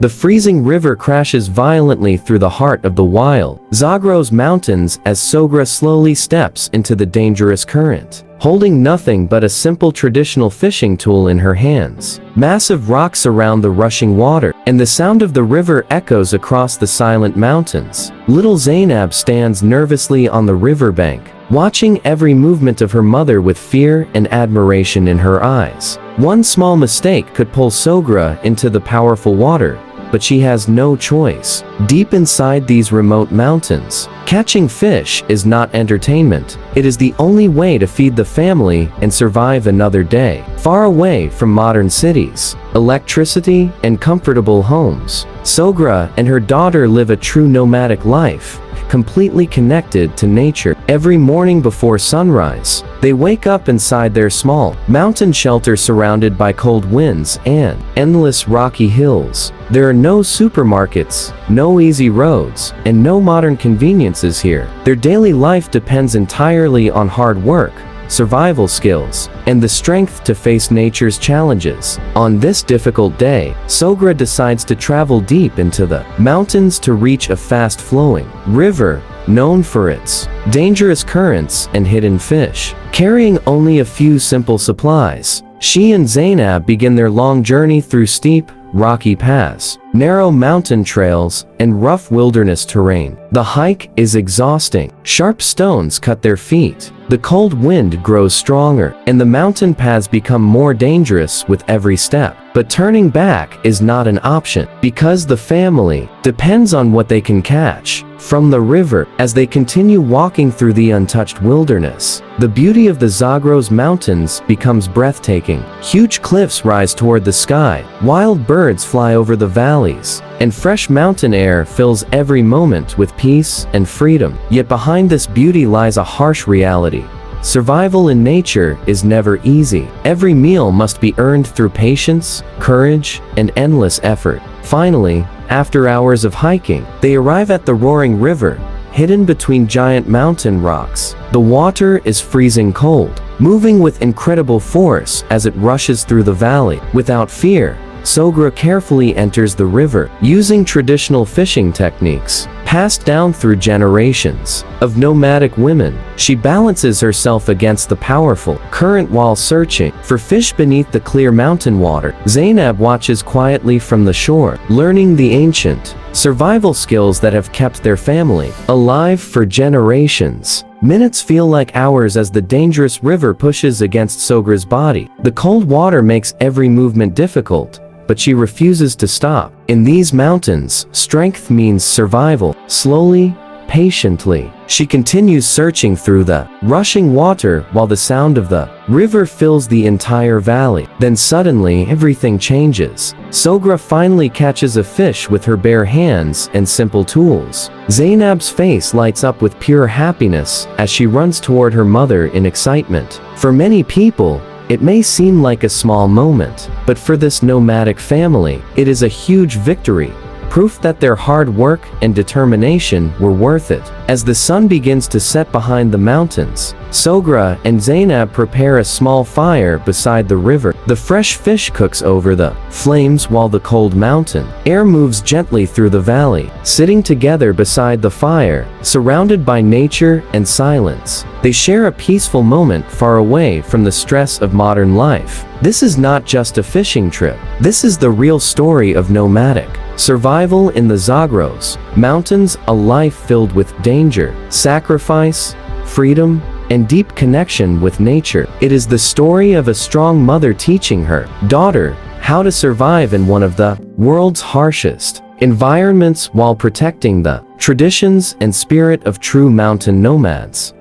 The freezing river crashes violently through the heart of the wild Zagros Mountains as Soghra slowly steps into the dangerous current, holding nothing but a simple traditional fishing tool in her hands. Massive rocks surround the rushing water, and the sound of the river echoes across the silent mountains. Little Zeynab stands nervously on the riverbank, watching every movement of her mother with fear and admiration in her eyes. One small mistake could pull Soghra into the powerful water, but she has no choice. Deep inside these remote mountains, catching fish is not entertainment. It is the only way to feed the family and survive another day. Far away from modern cities, electricity, and comfortable homes, Soghra and her daughter live a true nomadic life, completely connected to nature. Every morning before sunrise, they wake up inside their small mountain shelter surrounded by cold winds and endless rocky hills. There are no supermarkets, no easy roads, and no modern conveniences here. Their daily life depends entirely on hard work, survival skills, and the strength to face nature's challenges. On this difficult day, Soghra decides to travel deep into the mountains to reach a fast-flowing river known for its dangerous currents and hidden fish. Carrying only a few simple supplies, she and Zeynab begin their long journey through steep, rocky paths, narrow mountain trails, and rough wilderness terrain. The hike is exhausting. Sharp stones cut their feet. The cold wind grows stronger, and the mountain paths become more dangerous with every step. But turning back is not an option, because the family depends on what they can catch from the river. As they continue walking through the untouched wilderness, the beauty of the Zagros Mountains becomes breathtaking. Huge cliffs rise toward the sky, wild birds fly over the valleys, and fresh mountain air fills every moment with peace and freedom. Yet behind this beauty lies a harsh reality. Survival in nature is never easy. Every meal must be earned through patience, courage, and endless effort. Finally, after hours of hiking, they arrive at the roaring river, hidden between giant mountain rocks. The water is freezing cold, moving with incredible force as it rushes through the valley. Without fear, Soghra carefully enters the river, using traditional fishing techniques passed down through generations of nomadic women. She balances herself against the powerful current while searching for fish beneath the clear mountain water. Zeynab watches quietly from the shore, learning the ancient survival skills that have kept their family alive for generations. Minutes feel like hours as the dangerous river pushes against Soghra's body. The cold water makes every movement difficult, but she refuses to stop. In these mountains, strength means survival. Slowly, patiently, she continues searching through the rushing water while the sound of the river fills the entire valley. Then suddenly, everything changes. Soghra finally catches a fish with her bare hands and simple tools. Zeynab's face lights up with pure happiness as she runs toward her mother in excitement. For many people, it may seem like a small moment, but for this nomadic family, it is a huge victory, proof that their hard work and determination were worth it. As the sun begins to set behind the mountains, Soghra and Zeynab prepare a small fire beside the river. The fresh fish cooks over the flames while the cold mountain air moves gently through the valley. Sitting together beside the fire, surrounded by nature and silence, they share a peaceful moment far away from the stress of modern life. This is not just a fishing trip. This is the real story of nomadic survival in the Zagros Mountains, a life filled with danger, sacrifice, freedom, and deep connection with nature. It is the story of a strong mother teaching her daughter how to survive in one of the world's harshest environments while protecting the traditions and spirit of true mountain nomads.